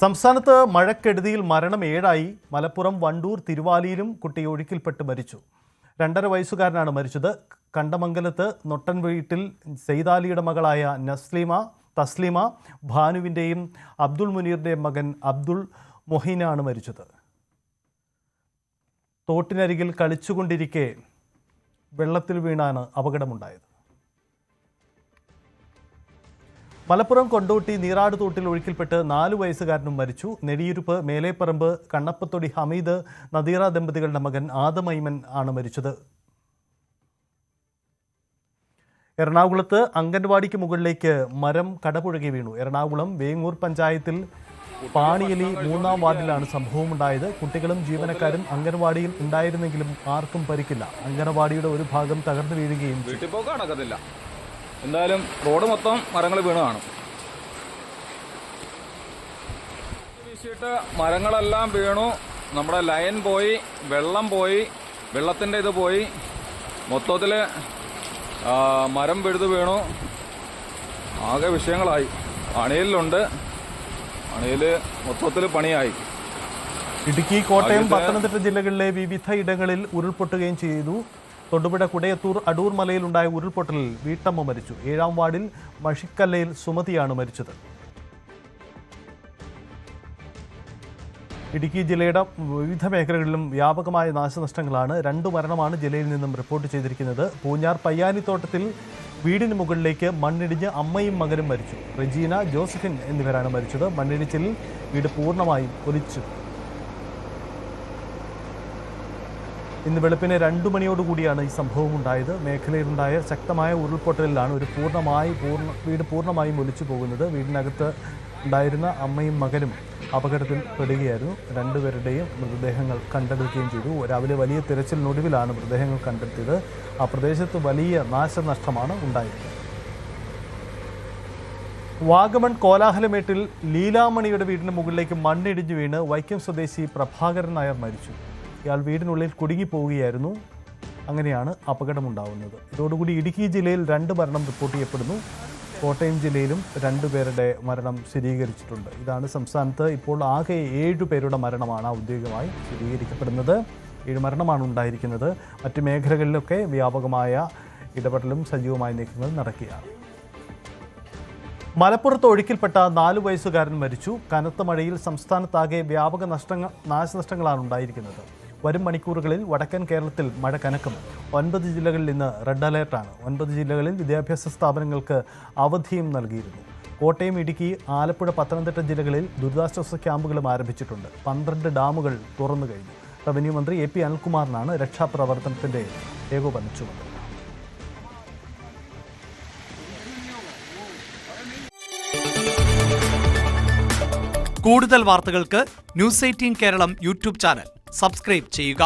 സംസ്ഥാനത്ത് മഴക്കെടുതിയിൽ മരണം 7 മലപ്പുറം വണ്ടൂർ തിരുവാലിയിലും കുട്ടി ഒഴുക്കിൽപ്പെട്ട് മരിച്ചു. 2.5 വയസ്സുകാരനാണ് മരിച്ചത്. കണ്ടമംഗലത്ത് നൊട്ടൻ വീട്ടിൽ സെയ്താലിയുടെ മകളായ തസ്ലീമ ഭാനുവിൻ്റെയും അബ്ദുൾ മുനീറിൻ്റെയും മകൻ അബ്ദുൾ മൊഹീനാണ് മരിച്ചത്. തോട്ടിനരികിൽ കളിച്ചുകൊണ്ടിരിക്കെ വെള്ളത്തിൽ വീണാണ് അപകടമുണ്ടായത്. മലപ്പുറം കൊണ്ടോട്ടി നീറാട് തോട്ടിൽ ഒഴുക്കിൽപ്പെട്ട് 4 വയസ്സുകാരനും മരിച്ചു. നെടിയിരുപ്പ് മേലേപ്പറമ്പ് കണ്ണപ്പത്തൊടി ഹമീദ് നദീറ ദമ്പതികളുടെ മകൻ ആദം ഐമൻ ആണ് മരിച്ചത്. എറണാകുളത്ത് അംഗൻവാടിക്ക് മുകളിലേക്ക് മരം കടപുഴകി വീണു. എറണാകുളം വേങ്ങൂർ പഞ്ചായത്തിൽ പാണിയലി 3-ാം വാർഡിലാണ് സംഭവമുണ്ടായത്. കുട്ടികളും ജീവനക്കാരും അംഗൻവാടിയിൽ ഉണ്ടായിരുന്നെങ്കിലും ആർക്കും പരിക്കില്ല. അംഗൻവാടിയുടെ ഒരു ഭാഗം തകർന്നു വീഴുകയും നടക്കത്തില്ല. എന്തായാലും റോഡ് മൊത്തം മരങ്ങൾ വീണ് കാണും. വീശിയിട്ട് മരങ്ങളെല്ലാം വീണു. നമ്മുടെ ലൈൻ പോയി, വെള്ളം പോയി, വെള്ളത്തിൻ്റെ ഇത് പോയി. മൊത്തത്തിൽ മരം പിഴുതു വീണു. ആകെ വിഷയങ്ങളായി. അണയിലുണ്ട്, അണയിൽ മൊത്തത്തിൽ പണിയായി. ഇടുക്കി, കോട്ടയം, പത്തനംതിട്ട ജില്ലകളിലെ വിവിധ ഇടങ്ങളിൽ ഉരുൾപൊട്ടുകയും ചെയ്തു. തൊടുപുഴ കുടയത്തൂർ അടൂർ മലയിലുണ്ടായ ഉരുൾപൊട്ടലിൽ വീട്ടമ്മ മരിച്ചു. 7-ാം വാർഡിൽ മഷിക്കല്ലയിൽ സുമതിയാണ് മരിച്ചത്. ഇടുക്കി ജില്ലയുടെ വിവിധ മേഖലകളിലും വ്യാപകമായ നാശനഷ്ടങ്ങളാണ്. 2 മരണമാണ് ജില്ലയിൽ നിന്നും റിപ്പോർട്ട് ചെയ്തിരിക്കുന്നത്. പൂഞ്ഞാർ പയ്യാനിത്തോട്ടത്തിൽ വീടിന് മുകളിലേക്ക് മണ്ണിടിഞ്ഞ് അമ്മയും മകനും മരിച്ചു. റെജീന, ജോസഫിൻ എന്നിവരാണ് മരിച്ചത്. മണ്ണിടിച്ചിലിൽ വീട് പൂർണ്ണമായും ഒലിച്ചു. ഇന്ന് വെളുപ്പിന് 2 മണിയോടുകൂടിയാണ് ഈ സംഭവം ഉണ്ടായത്. മേഖലയിലുണ്ടായ ശക്തമായ ഉരുൾപൊട്ടലിലാണ് വീട് പൂർണ്ണമായും ഒലിച്ചു പോകുന്നത്. വീടിനകത്ത് ഉണ്ടായിരുന്ന അമ്മയും മകനും അപകടത്തിൽ പെടുകയായിരുന്നു. 2 പേരുടെയും മൃതദേഹങ്ങൾ കണ്ടെടുക്കുകയും ചെയ്തു. രാവിലെ വലിയ തിരച്ചിലിനൊടുവിലാണ് മൃതദേഹങ്ങൾ കണ്ടെത്തിയത്. ആ പ്രദേശത്ത് വലിയ നാശനഷ്ടമാണ് ഉണ്ടായത്. വാഗമൺ കോലാഹലമേട്ടിൽ ലീലാമണിയുടെ വീടിന് മുകളിലേക്ക് മണ്ണിടിഞ്ഞു വീണ് വൈക്കം സ്വദേശി പ്രഭാകരൻ നായർ മരിച്ചു. ഇയാൾ വീടിനുള്ളിൽ കുടുങ്ങിപ്പോവുകയായിരുന്നു. അങ്ങനെയാണ് അപകടമുണ്ടാവുന്നത്. ഇതോടുകൂടി ഇടുക്കി ജില്ലയിൽ 2 മരണം റിപ്പോർട്ട് ചെയ്യപ്പെടുന്നു. കോട്ടയം ജില്ലയിലും 2 പേരുടെ മരണം സ്ഥിരീകരിച്ചിട്ടുണ്ട്. ഇതാണ് സംസ്ഥാനത്ത് ഇപ്പോൾ ആകെ 7 പേരുടെ മരണമാണ് ഔദ്യോഗികമായി സ്ഥിരീകരിക്കപ്പെടുന്നത്. 7 മരണമാണ് ഉണ്ടായിരിക്കുന്നത്. മറ്റ് മേഖലകളിലൊക്കെ വ്യാപകമായ ഇടപെടലും സജീവമായ നീക്കങ്ങൾ നടക്കുകയാണ്. മലപ്പുറത്ത് ഒഴുക്കിൽപ്പെട്ട 4 വയസ്സുകാരൻ മരിച്ചു. കനത്ത മഴയിൽ സംസ്ഥാനത്താകെ വ്യാപക നാശനഷ്ടങ്ങളാണ് ഉണ്ടായിരിക്കുന്നത്. വരും മണിക്കൂറുകളിൽ വടക്കൻ കേരളത്തിൽ മഴ കനക്കും. 9 ജില്ലകളിൽ ഇന്ന് റെഡ് അലേർട്ടാണ്. 9 ജില്ലകളിൽ വിദ്യാഭ്യാസ സ്ഥാപനങ്ങൾക്ക് അവധിയും നൽകിയിരുന്നു. കോട്ടയം, ഇടുക്കി, ആലപ്പുഴ, പത്തനംതിട്ട ജില്ലകളിൽ ദുരിതാശ്വാസ ക്യാമ്പുകളും ആരംഭിച്ചിട്ടുണ്ട്. 12 ഡാമുകൾ തുറന്നു കഴിഞ്ഞു. റവന്യൂ മന്ത്രി AP അനിൽകുമാറിനാണ് രക്ഷാപ്രവർത്തനത്തിന്റെ ഏകോപന ചുമതല. കൂടുതൽ വാർത്തകൾക്ക് News 18 Keralam YouTube channel subscribe ചെയ്യുക.